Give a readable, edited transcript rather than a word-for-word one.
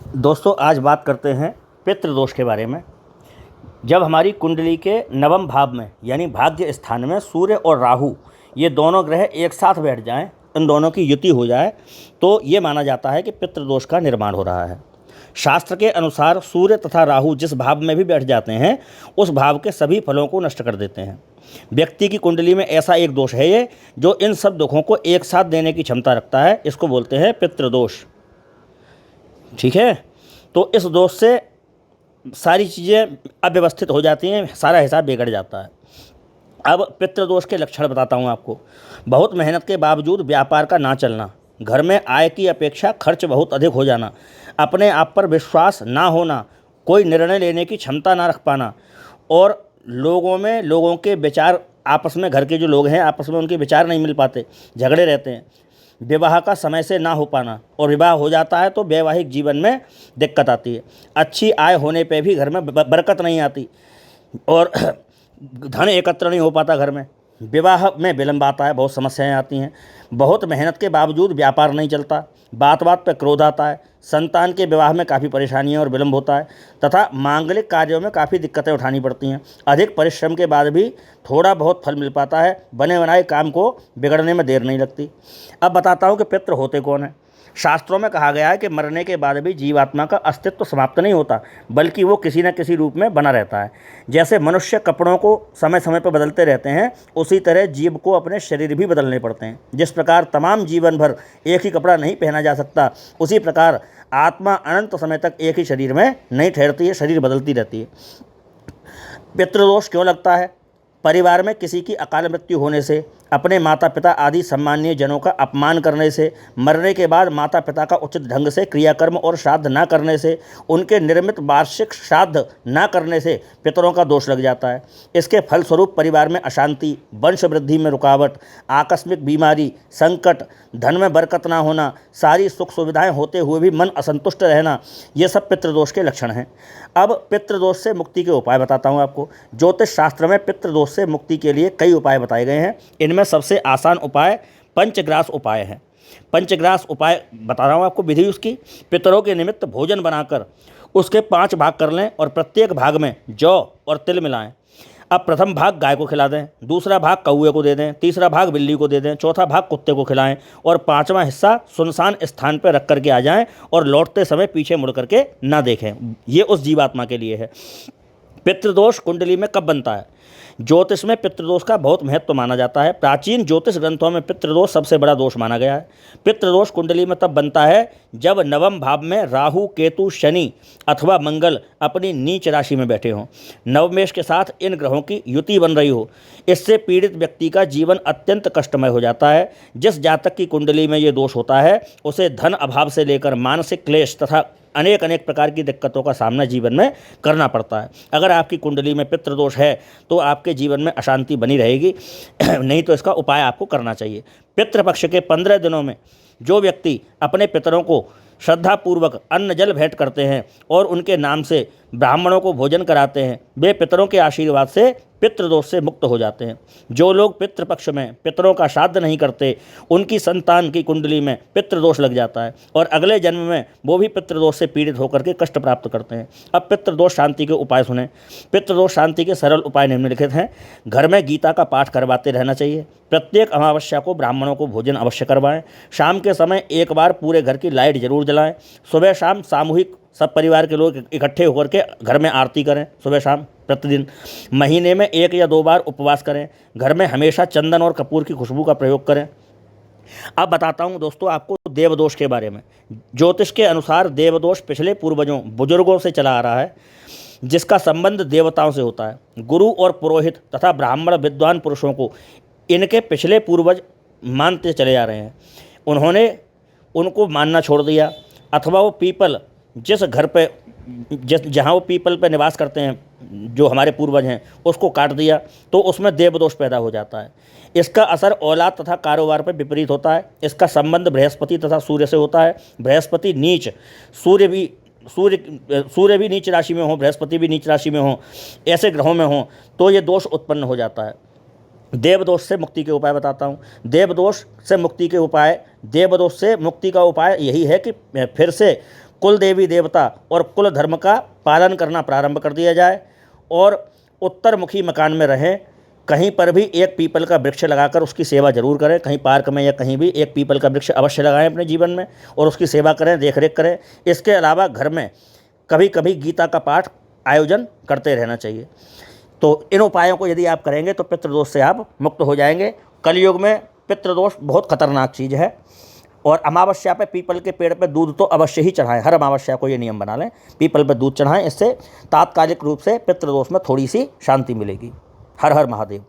दोस्तों आज बात करते हैं पितृदोष के बारे में। जब हमारी कुंडली के नवम भाव में यानी भाग्य स्थान में सूर्य और राहु ये दोनों ग्रह एक साथ बैठ जाएं, इन दोनों की युति हो जाए तो ये माना जाता है कि पितृदोष का निर्माण हो रहा है। शास्त्र के अनुसार सूर्य तथा राहु जिस भाव में भी बैठ जाते हैं उस भाव के सभी फलों को नष्ट कर देते हैं। व्यक्ति की कुंडली में ऐसा एक दोष है ये जो इन सब दुखों को एक साथ देने की क्षमता रखता है। इसको बोलते हैं पितृदोष। ठीक है, तो इस दोष से सारी चीज़ें अव्यवस्थित हो जाती हैं, सारा हिसाब बिगड़ जाता है। अब पितृदोष के लक्षण बताता हूँ आपको। बहुत मेहनत के बावजूद व्यापार का ना चलना, घर में आय की अपेक्षा खर्च बहुत अधिक हो जाना, अपने आप पर विश्वास ना होना, कोई निर्णय लेने की क्षमता ना रख पाना और लोगों के विचार आपस में, घर के जो लोग हैं आपस में उनके विचार नहीं मिल पाते, झगड़े रहते हैं। विवाह का समय से ना हो पाना और विवाह हो जाता है तो वैवाहिक जीवन में दिक्कत आती है। अच्छी आय होने पे भी घर में बरकत नहीं आती और धन एकत्र नहीं हो पाता घर में। विवाह में विलंब आता है, बहुत समस्याएं आती हैं। बहुत मेहनत के बावजूद व्यापार नहीं चलता, बात बात पर क्रोध आता है। संतान के विवाह में काफ़ी परेशानियां और विलंब होता है तथा मांगलिक कार्यों में काफ़ी दिक्कतें उठानी पड़ती हैं। अधिक परिश्रम के बाद भी थोड़ा बहुत फल मिल पाता है। बने बनाए काम को बिगड़ने में देर नहीं लगती। अब बताता हूँ कि पितृ होते कौन हैं। शास्त्रों में कहा गया है कि मरने के बाद भी जीवात्मा का अस्तित्व समाप्त नहीं होता, बल्कि वो किसी न किसी रूप में बना रहता है। जैसे मनुष्य कपड़ों को समय समय पर बदलते रहते हैं, उसी तरह जीव को अपने शरीर भी बदलने पड़ते हैं। जिस प्रकार तमाम जीवन भर एक ही कपड़ा नहीं पहना जा सकता, उसी प्रकार आत्मा अनंत समय तक एक ही शरीर में नहीं ठहरती है, शरीर बदलती रहती है। पितृदोष क्यों लगता है? परिवार में किसी की अकाल मृत्यु होने से, अपने माता पिता आदि सम्मानीय जनों का अपमान करने से, मरने के बाद माता पिता का उचित ढंग से क्रियाकर्म और श्राद्ध न करने से, उनके निर्मित वार्षिक श्राद्ध न करने से पितरों का दोष लग जाता है। इसके फलस्वरूप परिवार में अशांति, वंश वृद्धि में रुकावट, आकस्मिक बीमारी, संकट, धन में बरकत ना होना, सारी सुख सुविधाएं होते हुए भी मन असंतुष्ट रहना, ये सब पितृदोष के लक्षण हैं। अब पितृदोष से मुक्ति के उपाय बताता हूँ आपको। ज्योतिष शास्त्र में पितृदोष से मुक्ति के लिए कई उपाय बताए गए हैं। इनमें सबसे आसान उपाय पंचग्रास उपाय है। पंचग्रास उपाय बता रहा हूँ आपको। विधि उसकी, पितरों के निमित्त भोजन बनाकर उसके 5 भाग कर लें और प्रत्येक भाग में जौ और तिल मिलाएं। अब प्रथम भाग गाय को खिला दें, दूसरा भाग कौवे को दे दें, तीसरा भाग बिल्ली को दे दें, चौथा भाग कुत्ते को खिलाएं और 5वां हिस्सा सुनसान स्थान पर रख करके आ जाएं और लौटते समय पीछे मुड़ करके ना देखें। ये उस जीवात्मा के लिए है। पितृदोष कुंडली में कब बनता है? ज्योतिष में पितृदोष का बहुत महत्व माना जाता है। प्राचीन ज्योतिष ग्रंथों में पितृदोष सबसे बड़ा दोष माना गया है। पितृदोष कुंडली में तब बनता है जब नवम भाव में राहु, केतु, शनि अथवा मंगल अपनी नीच राशि में बैठे हों, नवमेश के साथ इन ग्रहों की युति बन रही हो। इससे पीड़ित व्यक्ति का जीवन अत्यंत कष्टमय हो जाता है। जिस जातक की कुंडली में ये दोष होता है उसे धन अभाव से लेकर मानसिक क्लेश तथा अनेक प्रकार की दिक्कतों का सामना जीवन में करना पड़ता है। अगर आपकी कुंडली में पितृदोष है तो आपके जीवन में अशांति बनी रहेगी, नहीं तो इसका उपाय आपको करना चाहिए। पितृपक्ष के 15 दिनों में जो व्यक्ति अपने पितरों को श्रद्धापूर्वक अन्न जल भेंट करते हैं और उनके नाम से ब्राह्मणों को भोजन कराते हैं, वे पितरों के आशीर्वाद से पितृदोष से मुक्त हो जाते हैं। जो लोग पितृपक्ष में पितरों का श्राद्ध नहीं करते, उनकी संतान की कुंडली में पितृदोष लग जाता है और अगले जन्म में वो भी पितृदोष से पीड़ित होकर के कष्ट प्राप्त करते हैं। अब पितृदोष शांति के उपाय सुने। पितृदोष शांति के सरल उपाय निम्नलिखित हैं। घर में गीता का पाठ करवाते रहना चाहिए। प्रत्येक अमावस्या को ब्राह्मणों को भोजन अवश्य करवाएं। शाम के समय एक बार पूरे घर की लाइट जरूर जलाएं। सुबह शाम सामूहिक सब परिवार के लोग इकट्ठे होकर के घर में आरती करें सुबह शाम प्रतिदिन। महीने में 1 या 2 बार उपवास करें। घर में हमेशा चंदन और कपूर की खुशबू का प्रयोग करें। अब बताता हूँ दोस्तों आपको देवदोष के बारे में। ज्योतिष के अनुसार देवदोष पिछले पूर्वजों बुजुर्गों से चला आ रहा है, जिसका संबंध देवताओं से होता है। गुरु और पुरोहित तथा ब्राह्मण विद्वान पुरुषों को इनके पिछले पूर्वज मानते चले आ रहे हैं। उन्होंने उनको मानना छोड़ दिया अथवा वो पीपल जिस घर पे जहाँ वो पीपल पे निवास करते हैं, जो हमारे पूर्वज हैं, उसको काट दिया तो उसमें देवदोष पैदा हो जाता है। इसका असर औलाद तथा कारोबार पर विपरीत होता है। इसका संबंध बृहस्पति तथा सूर्य से होता है। बृहस्पति नीच, सूर्य भी नीच राशि में हो, बृहस्पति भी नीच राशि में हो, ऐसे ग्रहों में हो तो ये दोष उत्पन्न हो जाता है। देवदोष से मुक्ति के उपाय बताता हूँ। देवदोष से मुक्ति का उपाय यही है कि फिर से कुल देवी देवता और कुल धर्म का पालन करना प्रारंभ कर दिया जाए और उत्तरमुखी मकान में रहें। कहीं पर भी एक पीपल का वृक्ष लगाकर उसकी सेवा जरूर करें, कहीं पार्क में या कहीं भी एक पीपल का वृक्ष अवश्य लगाएं अपने जीवन में और उसकी सेवा करें, देखरेख करें। इसके अलावा घर में कभी कभी गीता का पाठ आयोजन करते रहना चाहिए। तो इन उपायों को यदि आप करेंगे तो पितृदोष से आप मुक्त हो जाएंगे। कलयुग में पितृदोष बहुत खतरनाक चीज़ है और अमावस्या पे पीपल के पेड़ पे दूध तो अवश्य ही चढ़ाएं। हर अमावस्या को ये नियम बना लें, पीपल पे दूध चढ़ाएं। इससे तात्कालिक रूप से पितृदोष में थोड़ी सी शांति मिलेगी। हर हर महादेव।